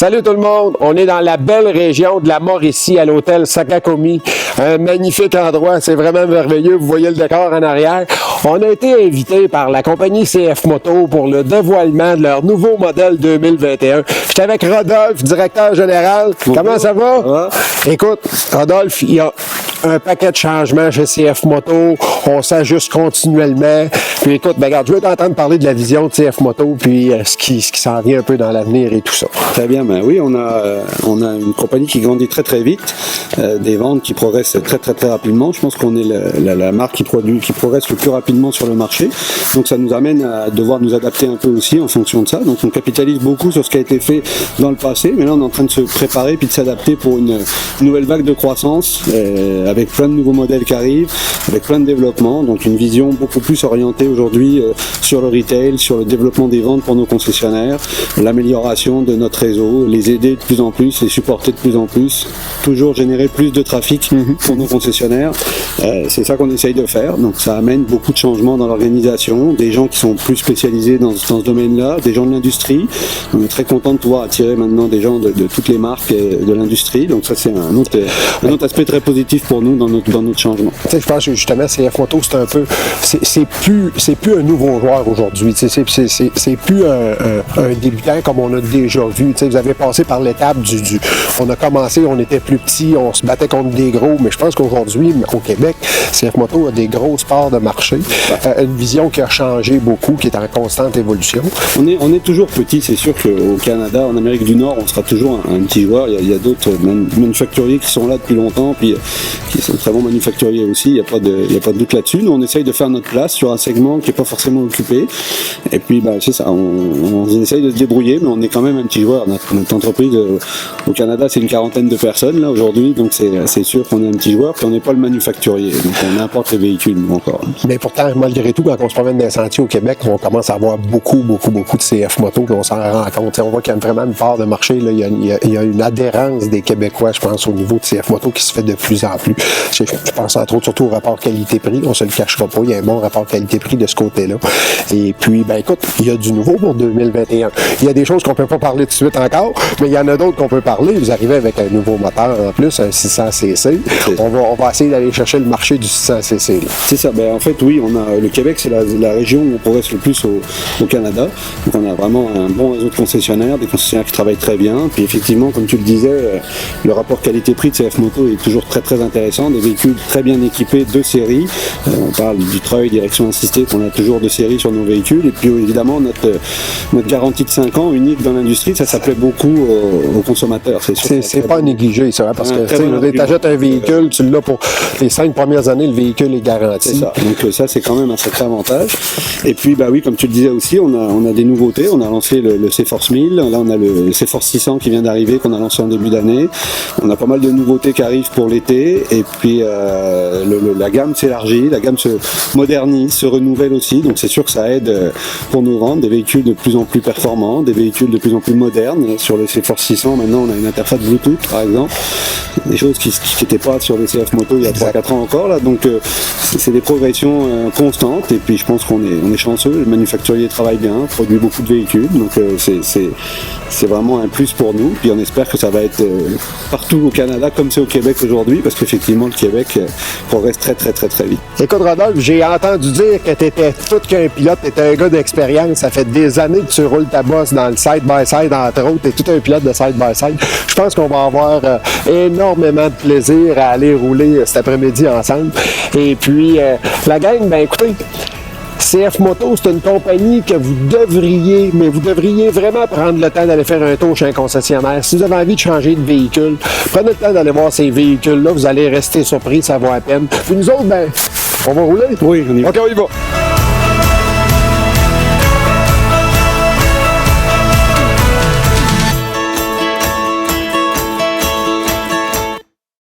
Salut tout le monde, on est dans la belle région de la Mauricie à l'hôtel Sakakomi. Un magnifique endroit, c'est vraiment merveilleux, vous voyez le décor en arrière. On a été invité par la compagnie CF Moto pour le dévoilement de leur nouveau modèle 2021. J'étais avec Rodolphe, directeur général. Bonjour. Comment ça va? Ça va? Écoute, Rodolphe, il y a un paquet de changements chez CF Moto. On s'ajuste continuellement. Puis écoute, ben regarde, je veux t'entendre parler de la vision de CF Moto, puis ce qui s'en vient un peu dans l'avenir et tout ça. Très bien, ben oui, on a une compagnie qui grandit très très vite, des ventes qui progressent très rapidement. Je pense qu'on est la marque qui progresse le plus rapidement sur le marché. Donc ça nous amène à devoir nous adapter un peu aussi en fonction de ça. Donc on capitalise beaucoup sur ce qui a été fait dans le passé, mais là on est en train de se préparer puis de s'adapter pour une nouvelle vague de croissance avec plein de nouveaux modèles qui arrivent, avec plein de développements. Donc une vision beaucoup plus orientée aujourd'hui sur le retail, sur le développement des ventes pour nos concessionnaires, l'amélioration de notre réseau, les aider de plus en plus, les supporter de plus en plus, toujours générer plus de trafic pour nos concessionnaires. C'est ça qu'on essaye de faire. Donc ça amène beaucoup de changements dans l'organisation, des gens qui sont plus spécialisés dans ce domaine-là, des gens de l'industrie. On est très content de pouvoir attirer maintenant des gens de toutes les marques de l'industrie. Donc ça c'est un autre aspect très positif pour nous dans notre changement. Tu sais, je pense que justement CF Moto c'est un peu, c'est plus un nouveau joueur aujourd'hui. Tu sais, c'est plus un débutant comme on a déjà vu. Tu sais, vous avez passé par l'étape on a commencé, on était plus petits, on se battait contre des gros, mais je pense qu'aujourd'hui, au Québec, CF Moto a des grosses parts de marché, une vision qui a changé beaucoup, qui est en constante évolution. On est toujours petit, c'est sûr qu'au Canada, en Amérique du Nord, on sera toujours un petit joueur. Il y a d'autres manufacturiers qui sont là depuis longtemps, puis qui sont très bons manufacturiers aussi, il n'y a pas de doute là-dessus. Nous, on essaye de faire notre place sur un segment qui n'est pas forcément occupé, et puis c'est ça, on essaye de se débrouiller, mais on est quand même un petit joueur. Notre entreprise au Canada, c'est une quarantaine de personnes là aujourd'hui, donc c'est sûr qu'on est un petit joueur, puis on n'est pas le manufacturier, donc on importe les véhicules encore. Mais pourtant, malgré tout, quand on se promène dans les sentiers au Québec, on commence à avoir beaucoup de CF Moto, puis on s'en rend compte. On voit qu'il y a vraiment une part de marché, là. Il y a une adhérence des Québécois, je pense, au niveau de CF Moto qui se fait de plus en plus. Je pense entre autres surtout au rapport qualité-prix, on se le cachera pas, il y a un bon rapport qualité-prix de ce côté-là. Et puis, écoute, il y a du nouveau pour 2021. Il y a des choses qu'on peut pas parler tout de suite encore, mais il y en a d'autres qu'on peut parler. Vous arrivez avec un nouveau moteur en plus, un 600cc. On va essayer d'aller chercher le marché du 600cc. C'est ça. En fait, oui, le Québec, c'est la région où on progresse le plus au Canada. Donc, on a vraiment un bon réseau de concessionnaires, des concessionnaires qui travaillent très bien. Puis, effectivement, comme tu le disais, le rapport qualité-prix de CF Moto est toujours très intéressant. Des véhicules très bien équipés de série. On parle du treuil, direction assistée, qu'on a toujours de série sur nos véhicules. Et puis, évidemment, notre garantie de 5 ans, unique dans l'industrie, ça plaît beaucoup aux consommateurs. C'est pas négligé, ça, parce que tu achètes un véhicule, tu l'as pour les 5 premières années, le véhicule est garanti. C'est ça. Donc ça, c'est quand même un sacré avantage. Et puis, oui, comme tu le disais aussi, on a des nouveautés. On a lancé le C-Force 1000. Là, on a le C-Force 600 qui vient d'arriver, qu'on a lancé en début d'année. On a pas mal de nouveautés qui arrivent pour l'été. Et puis, la gamme s'élargit, la gamme se modernise, se renouvelle aussi. Donc, c'est sûr que ça aide pour nous vendre des véhicules de plus en plus performants, des véhicules de plus en plus modernes. Sur le C-Force 600, maintenant, on a une interface Bluetooth, par exemple. Des choses qui n'étaient pas sur les CF Moto il y a 3-4 ans encore. Là. Donc, c'est des progressions constantes. Et puis, je pense qu'on est chanceux. Le manufacturier travaille bien, produit beaucoup de véhicules. Donc, c'est vraiment un plus pour nous. Puis, on espère que ça va être partout au Canada comme c'est au Québec aujourd'hui. Parce qu'effectivement, le Québec progresse très vite. Écoute, Rodolphe, j'ai entendu dire que tu étais tout qu'un pilote. Tu étais un gars d'expérience. Ça fait des années que tu roules ta bosse dans le side-by-side, entre autres. Tu es tout un pilote de side-by-side. Je pense qu'on va avoir énormément de plaisir à aller rouler cet après-midi ensemble. Et puis, la gang, écoutez, CF Moto, c'est une compagnie que vous devriez vraiment prendre le temps d'aller faire un tour chez un concessionnaire. Si vous avez envie de changer de véhicule, prenez le temps d'aller voir ces véhicules-là. Vous allez rester surpris, ça vaut la peine. Puis nous autres, on va rouler? Oui, on y va. OK, on y va.